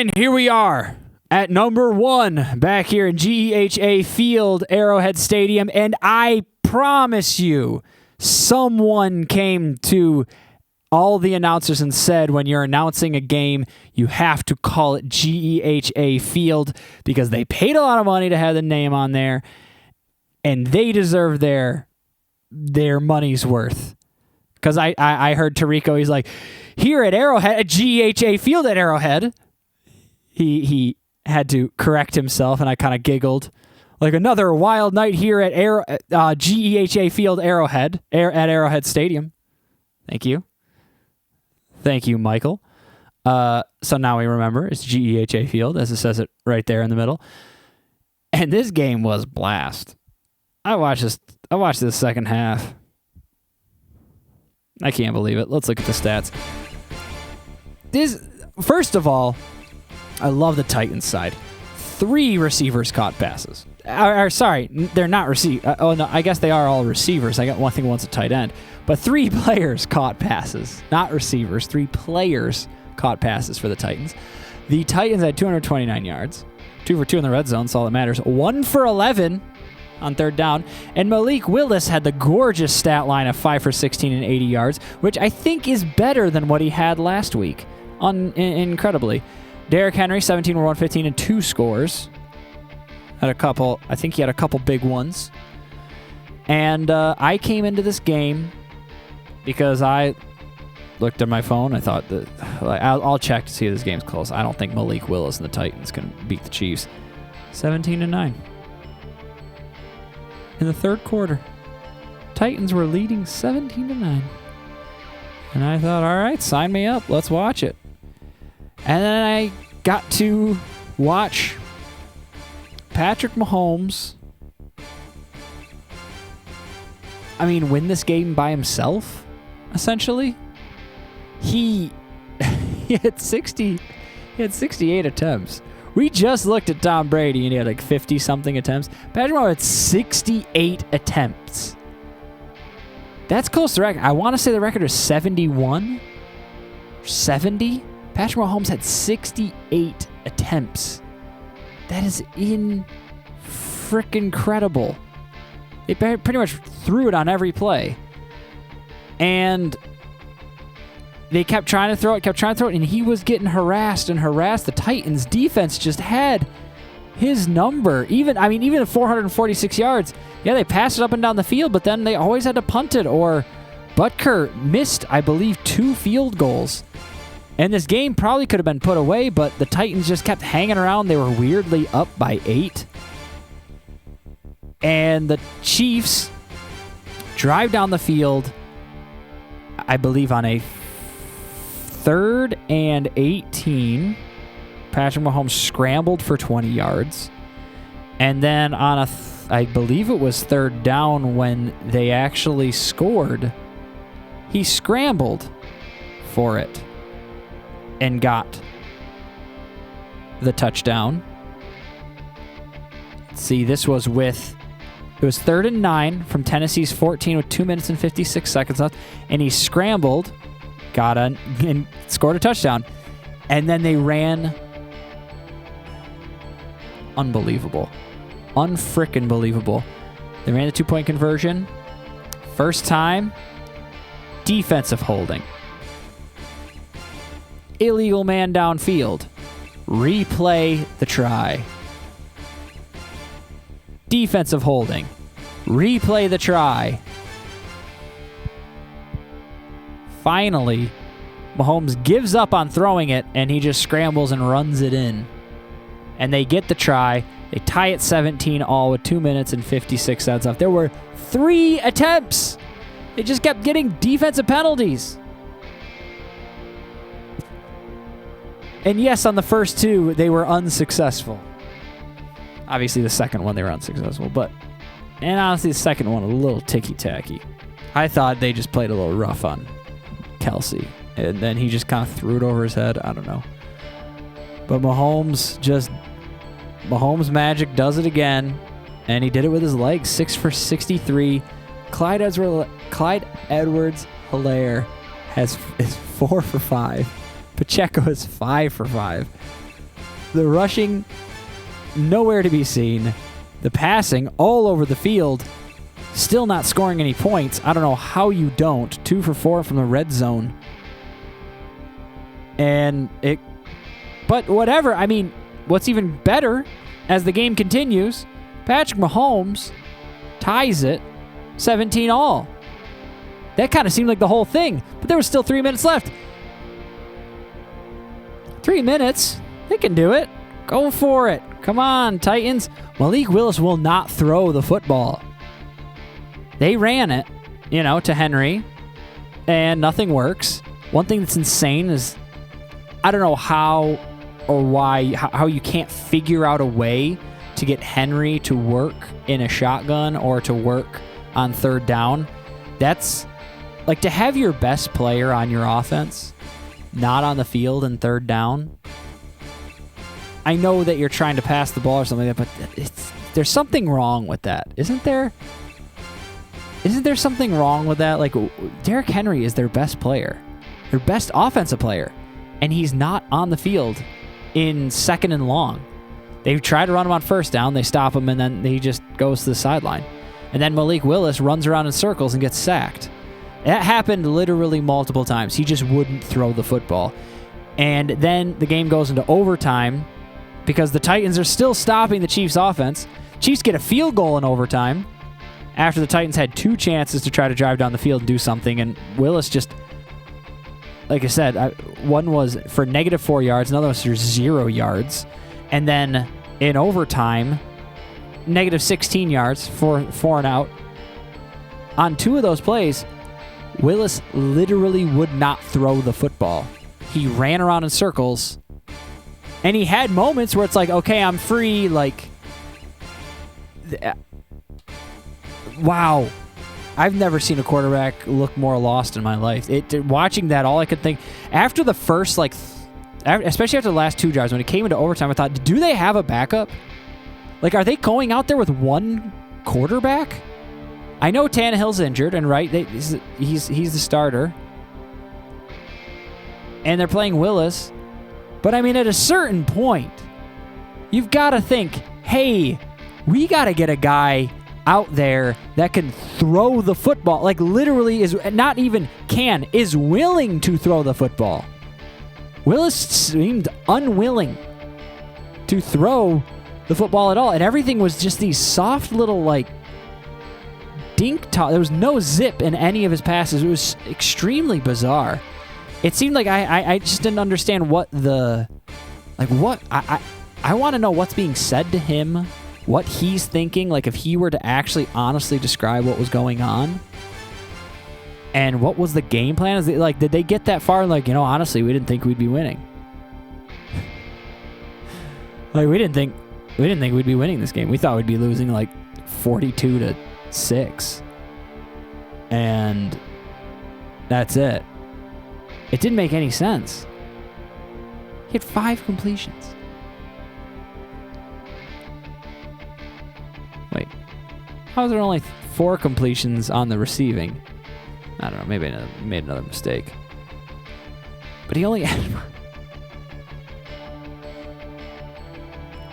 And here we are at number 1 back here in GEHA Field, Arrowhead Stadium. And I promise you, someone came to all the announcers and said, when you're announcing a game, you have to call it GEHA Field because they paid a lot of money to have the name on there, and they deserve their money's worth. Because I heard Tarico, he's like, here at Arrowhead, at GEHA Field at Arrowhead. He had to correct himself, and I kind of giggled. Like another wild night here at GEHA Field Arrowhead, at Arrowhead Stadium. Thank you. Thank you, Michael. So now we remember it's GEHA Field, as it says it right there in the middle. And this game was blast. I watched this second half. I can't believe it. Let's look at the stats. First of all, I love the Titans side. 3 receivers caught passes. Sorry, they're not receivers. Oh, no, I guess they are all receivers. I got one thing, one's a tight end. But 3 players caught passes, not receivers. 3 players caught passes for the Titans. The Titans had 229 yards, 2 for 2 in the red zone, so all that matters. 1 for 11 on third down. And Malik Willis had the gorgeous stat line of 5 for 16 and 80 yards, which I think is better than what he had last week, incredibly. Derrick Henry, 17 for 115 and 2 scores. I think he had a couple big ones. And I came into this game because I looked at my phone. I thought that I'll check to see if this game's close. I don't think Malik Willis and the Titans can beat the Chiefs. 17-9. In the third quarter, Titans were leading 17-9. And I thought, all right, sign me up. Let's watch it. And then I got to watch Patrick Mahomes, win this game by himself, essentially. He had 68 attempts. We just looked at Tom Brady, and he had like 50-something attempts. Patrick Mahomes had 68 attempts. That's close to the record. I want to say the record is 71? 70? Patrick Mahomes had 68 attempts. That is freaking incredible. They pretty much threw it on every play. And they kept trying to throw it, and he was getting harassed. The Titans defense just had his number. Even at 446 yards, yeah, they passed it up and down the field, but then they always had to punt it, or Butker missed, I believe, 2 field goals. And this game probably could have been put away, but the Titans just kept hanging around. They were weirdly up by 8. And the Chiefs drive down the field, I believe on a 3rd and 18. Patrick Mahomes scrambled for 20 yards. And then on I believe it was 3rd down when they actually scored, he scrambled for it and got the touchdown. See, this was it was 3rd and 9 from Tennessee's 14 with 2 minutes and 56 seconds left, and he scrambled, and scored a touchdown, and then they ran. Unbelievable. Unfrickin' believable. They ran the 2-point conversion. First time, defensive holding. Illegal man downfield. Replay the try. Defensive holding. Replay the try. Finally, Mahomes gives up on throwing it, and he just scrambles and runs it in. And they get the try. They tie it 17 all with 2 minutes and 56 seconds left. There were 3 attempts. They just kept getting defensive penalties. And yes, on the first 2, they were unsuccessful. Obviously, the second one, they were unsuccessful. And honestly, the second one, a little ticky-tacky. I thought they just played a little rough on Kelsey. And then he just kind of threw it over his head. I don't know. But Mahomes magic does it again. And he did it with his legs. 6 for 63. Clyde Edwards-Helaire is 4 for 5. Pacheco is 5 for 5. The rushing, nowhere to be seen. The passing, all over the field. Still not scoring any points. I don't know how you don't. 2 for 4 from the red zone. But whatever. I mean, what's even better, as the game continues, Patrick Mahomes ties it 17-all. That kind of seemed like the whole thing, but there was still 3 minutes left. 3 minutes? They can do it. Go for it. Come on, Titans. Malik Willis will not throw the football. They ran it, to Henry, and nothing works. One thing that's insane is I don't know how or why, how you can't figure out a way to get Henry to work in a shotgun or to work on third down. That's like to have your best player on your offense not on the field in third down. I know that you're trying to pass the ball or something like that, but there's something wrong with that, isn't there? Isn't there something wrong with that? Like, Derrick Henry is their best player, their best offensive player, and he's not on the field in second and long. They've tried to run him on first down, they stop him, and then he just goes to the sideline. And then Malik Willis runs around in circles and gets sacked. That happened literally multiple times. He just wouldn't throw the football. And then the game goes into overtime because the Titans are still stopping the Chiefs' offense. Chiefs get a field goal in overtime after the Titans had 2 chances to try to drive down the field and do something, and Willis just, like I said, one was for -4 yards, another was for 0 yards, and then in overtime, -16 yards for 4 and out. On 2 of those plays, Willis literally would not throw the football. He ran around in circles, and he had moments where it's like, okay, I'm free, like, wow. I've never seen a quarterback look more lost in my life. Watching that, all I could think, after the first, especially after the last 2 drives, when it came into overtime, I thought, do they have a backup? Like, are they going out there with one quarterback? I know Tannehill's injured, and right, he's the starter. And they're playing Willis. But, I mean, at a certain point, you've got to think, hey, we got to get a guy out there that can throw the football. Like, literally is not even can, is willing to throw the football. Willis seemed unwilling to throw the football at all. And everything was just these soft little, like, dink toss. There was no zip in any of his passes. It was extremely bizarre. It seemed like I just didn't understand what I want to know what's being said to him, what he's thinking, like if he were to actually honestly describe what was going on. And what was the game plan? Did they get that far? Like, honestly, we didn't think we'd be winning. Like, we didn't think we'd be winning this game. We thought we'd be losing like 42-6. And that's it. It didn't make any sense. He had 5 completions. Wait. How is there only 4 completions on the receiving? I don't know. Maybe I made another mistake. But he only had...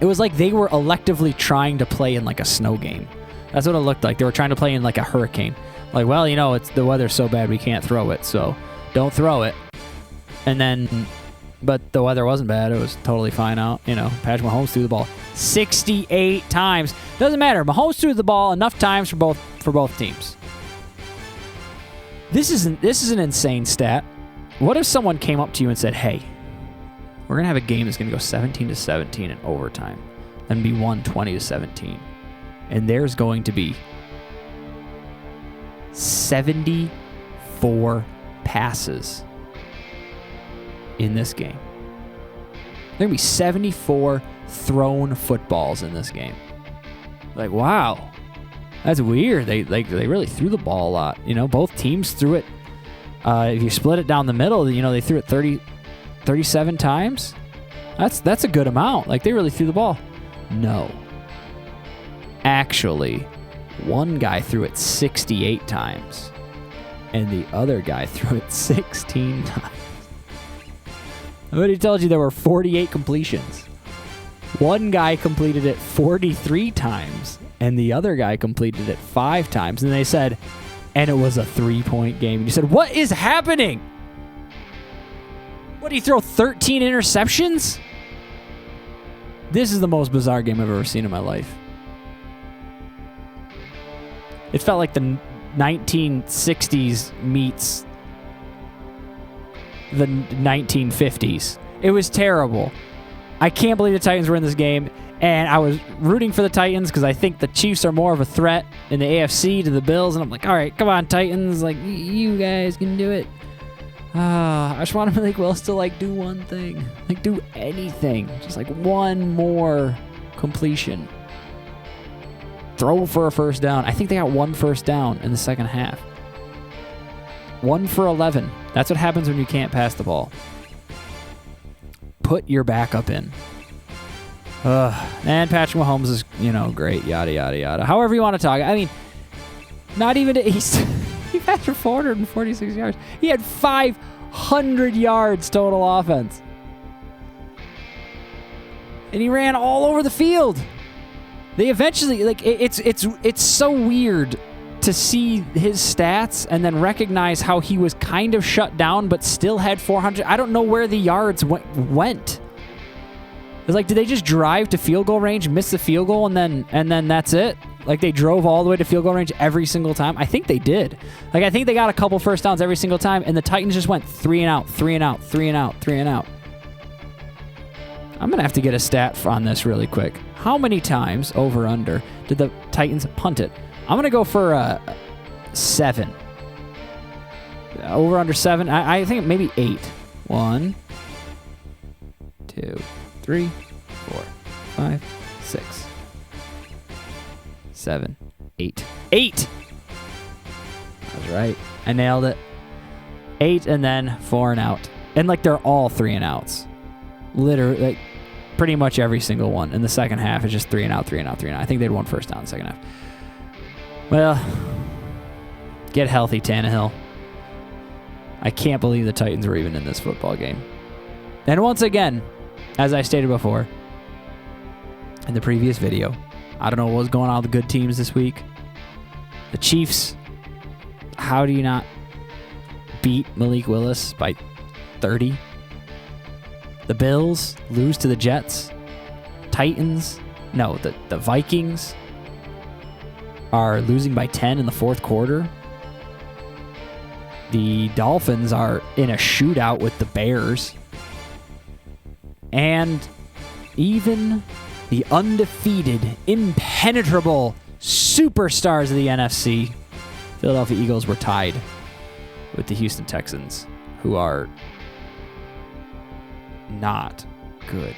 It was like they were electively trying to play in like a snow game. That's what it looked like. They were trying to play in like a hurricane. Like, well, it's the weather's so bad we can't throw it, so don't throw it. And then, but the weather wasn't bad. It was totally fine out. Patrick Mahomes threw the ball 68 times. Doesn't matter. Mahomes threw the ball enough times for both teams. This is an insane stat. What if someone came up to you and said, "Hey, we're gonna have a game that's gonna go 17-17 in overtime, and be won 20-17, and there's going to be 74 passes in this game. There are going to be 74 thrown footballs in this game." Like, wow. That's weird. They really threw the ball a lot. Both teams threw it. If you split it down the middle, they threw it 37 times. That's a good amount. Like, they really threw the ball. No. Actually, one guy threw it 68 times, and the other guy threw it 16 times. I already told you there were 48 completions. One guy completed it 43 times, and the other guy completed it 5 times. And they said, and it was a 3-point game. And you said, what is happening? What, do you throw 13 interceptions? This is the most bizarre game I've ever seen in my life. It felt like the 1960s meets the 1950s. It was terrible. I can't believe the Titans were in this game, and I was rooting for the Titans because I think the Chiefs are more of a threat in the AFC to the Bills, and I'm like, all right, come on, Titans, like, you guys can do it. I just want Malik Willis to, like, do one thing. Like, do anything. Just, like, one more completion. Throw for a first down. I think they got 1 first down in the second half. 1 for 11. That's what happens when you can't pass the ball. Put your backup in. And Patrick Mahomes is, great, yada, yada, yada. However you want to talk. I mean, not even... He passed for 446 yards. He had 500 yards total offense. And he ran all over the field. They eventually, it's so weird to see his stats and then recognize how he was kind of shut down but still had 400. I don't know where the yards went. It's like, did they just drive to field goal range, miss the field goal, and then that's it? Like, they drove all the way to field goal range every single time? I think they did. Like, I think they got a couple first downs every single time, and the Titans just went 3 and out, 3 and out, 3 and out, 3 and out. I'm going to have to get a stat on this really quick. How many times, over under, did the Titans punt it? I'm going to go for 7. Over under 7. I think maybe 8. 1, 2, 3, 4, 5, 6, 7, 8. 8! That's right. I nailed it. 8 and then 4 and out. And, like, they're all 3 and outs. Literally, like, pretty much every single one. In the second half, it's just 3 and out, 3 and out, 3 and out. I think they had 1 first down in the second half. Well, get healthy, Tannehill. I can't believe the Titans were even in this football game. And once again, as I stated before in the previous video, I don't know what was going on with the good teams this week. The Chiefs, how do you not beat Malik Willis by 30? The Bills lose to the Jets. Titans, no, the Vikings are losing by 10 in the fourth quarter. The Dolphins are in a shootout with the Bears. And even the undefeated, impenetrable superstars of the NFC, Philadelphia Eagles, were tied with the Houston Texans, who are not good.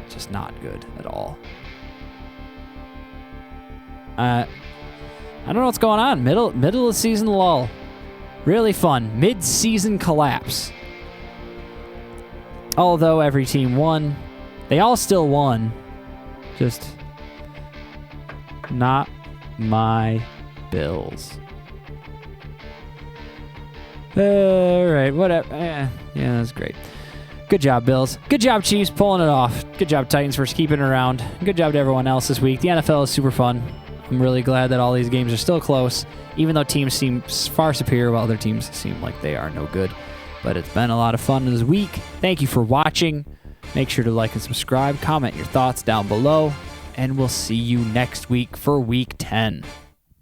Just not good at all. I don't know what's going on. Middle of the season lull. Really fun. Mid-season collapse. Although every team won, they all still won. Just not my Bills. All right, whatever. Yeah, that's great. Good job, Bills. Good job, Chiefs, pulling it off. Good job, Titans, for keeping it around. Good job to everyone else this week. The NFL is super fun. I'm really glad that all these games are still close, even though teams seem far superior while other teams seem like they are no good. But it's been a lot of fun this week. Thank you for watching. Make sure to like and subscribe. Comment your thoughts down below. And we'll see you next week for Week 10.